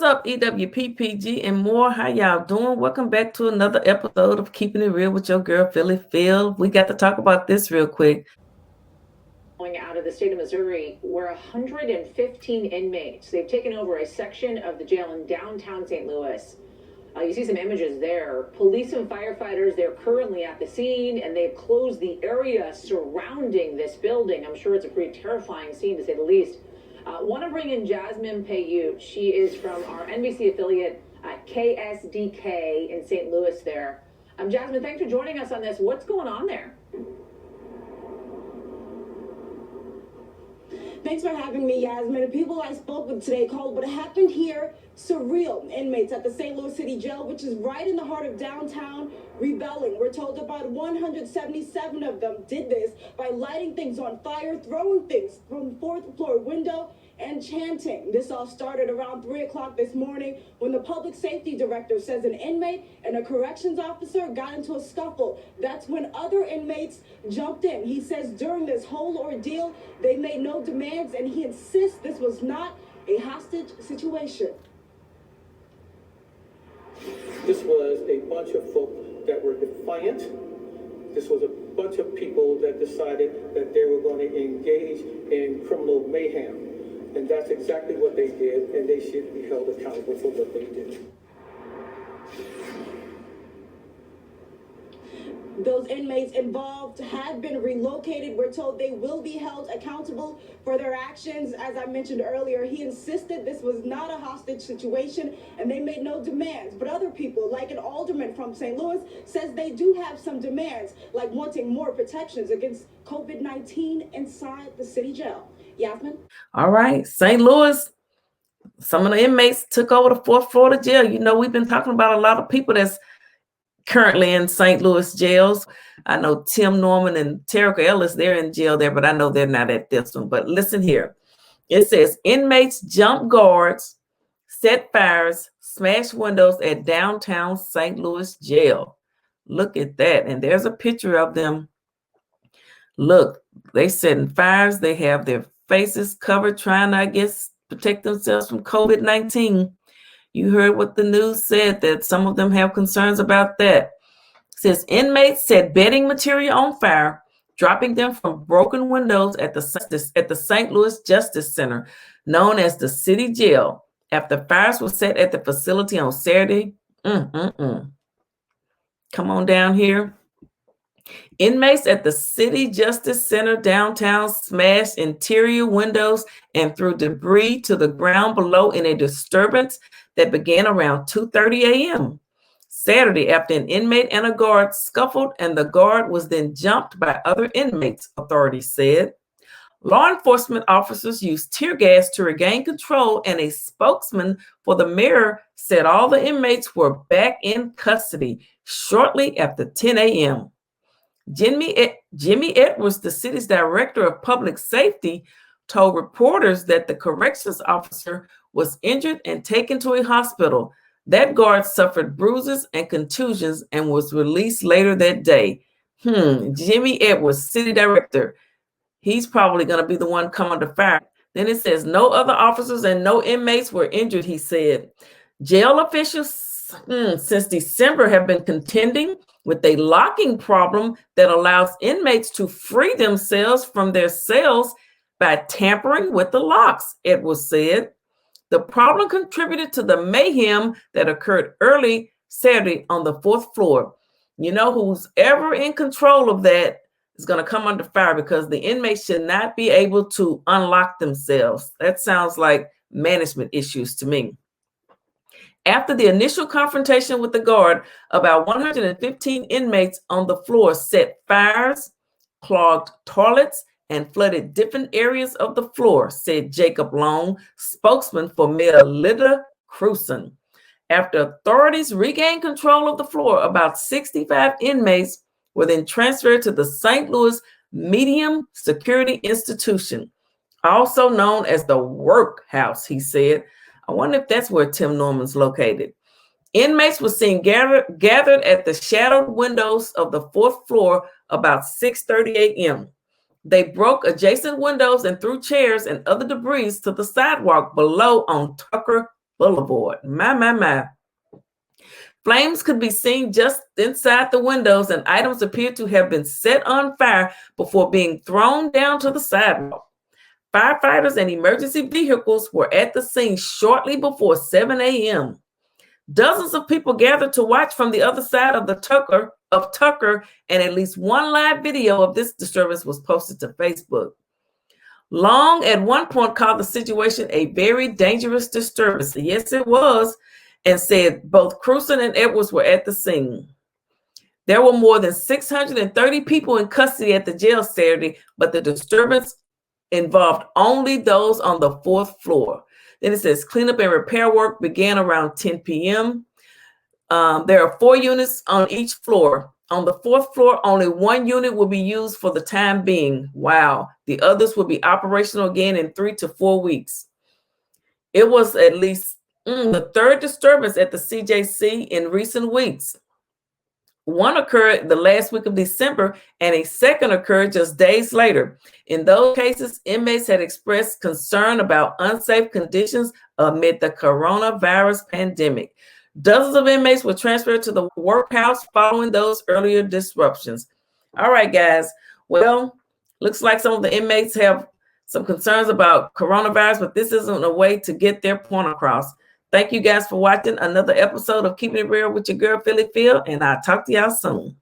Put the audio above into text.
up, EWPPG and more? How y'all doing? Welcome back to another episode of Keeping It Real with your girl, Philly Phil. We got to talk about this real quick. Out of the state of Missouri, where 115 inmates, they've taken over a section of the jail in downtown St. Louis. You see some images there. Police and firefighters, they're currently at the scene, and they've closed the area surrounding this building. I'm sure it's a pretty terrifying scene, to say the least. Want to bring in Jasmine Payute. She is from our NBC affiliate at KSDK in St. Louis there. Jasmine, thanks for joining us on this. What's going on there? Thanks for having me, Yasmin. The people I spoke with today called what happened here surreal. Inmates at the St. Louis City Jail, which is right in the heart of downtown, rebelling. We're told about 177 of them did this by lighting things on fire, throwing things from the fourth floor window, and chanting. This all started around 3 o'clock this morning when the public safety director says an inmate and a corrections officer got into a scuffle. That's when other inmates jumped in. He says during this whole ordeal, they made no demands, and he insists this was not a hostage situation. This was a bunch of folk that were defiant. This was a bunch of people that decided that they were going to engage in criminal mayhem. And that's exactly what they did, and they should be held accountable for what they did. Those inmates involved have been relocated. We're told they will be held accountable for their actions. As I mentioned earlier, he insisted this was not a hostage situation, and they made no demands. But other people, like an alderman from St. Louis, says they do have some demands, like wanting more protections against COVID-19 inside the city jail. Yasmin? All right, St. Louis, some of the inmates took over the fourth floor of the jail. You know, we've been talking about a lot of people that's currently in St. Louis jails. I know Tim Norman and Terica Ellis, they're in jail there, but I know they're not at this one. But listen here. It says inmates jump guards, set fires, smash windows at downtown St. Louis jail. Look at that. And there's a picture of them. Look, they setting fires. They have their faces covered, trying to, I guess, protect themselves from COVID-19. You heard what the news said, that some of them have concerns about that. It says inmates set bedding material on fire, dropping them from broken windows at the St. Louis Justice Center, known as the City Jail, after fires were set at the facility on Saturday. Come on down here. Inmates at the City Justice Center downtown smashed interior windows and threw debris to the ground below in a disturbance that began around 2:30 a.m. Saturday after an inmate and a guard scuffled, and the guard was then jumped by other inmates, authorities said. Law enforcement officers used tear gas to regain control, and a spokesman for the mayor said all the inmates were back in custody shortly after 10 a.m. Jimmy Edwards, the city's director of public safety, told reporters that the corrections officer was injured and taken to a hospital. That guard suffered bruises and contusions and was released later that day. Jimmy Edwards, city director. He's probably going to be the one coming to fire. Then it says no other officers and no inmates were injured, he said. Jail officials since December have been contending with a locking problem that allows inmates to free themselves from their cells by tampering with the locks, Edwards said. The problem contributed to the mayhem that occurred early Saturday on the fourth floor. You know, who's ever in control of that is going to come under fire, because the inmates should not be able to unlock themselves. That sounds like management issues to me. After the initial confrontation with the guard, about 115 inmates on the floor set fires, clogged toilets, and flooded different areas of the floor, said Jacob Long, spokesman for Mayor Lyda Crewson. After authorities regained control of the floor, about 65 inmates were then transferred to the St. Louis Medium Security Institution, also known as the Workhouse, he said. I wonder if that's where Tim Norman's located. Inmates were seen gathered at the shadowed windows of the fourth floor about 6:30 a.m. They broke adjacent windows and threw chairs and other debris to the sidewalk below on Tucker Boulevard. My. Flames could be seen just inside the windows, and items appear to have been set on fire before being thrown down to the sidewalk. Firefighters and emergency vehicles were at the scene shortly before 7 a.m. Dozens of people gathered to watch from the other side of Tucker, and at least one live video of this disturbance was posted to Facebook. Long at one point called the situation a very dangerous disturbance. Yes, it was, and said both Cruson and Edwards were at the scene. There were more than 630 people in custody at the jail Saturday, but the disturbance involved only those on the 4th floor. Then it says cleanup and repair work began around 10 p.m. There are 4 units on each floor. On the 4th floor, only 1 unit will be used for the time being. Wow. The others will be operational again in 3 to 4 weeks. It was at least the 3rd disturbance at the CJC in recent weeks. One occurred the last week of December, and a second occurred just days later. In those cases, inmates had expressed concern about unsafe conditions amid the coronavirus pandemic. Dozens of inmates were transferred to the workhouse following those earlier disruptions. All right, guys. Well, looks like some of the inmates have some concerns about coronavirus, but this isn't a way to get their point across. Thank you guys for watching another episode of Keeping It Real with your girl, Philly Phil, and I'll talk to y'all soon.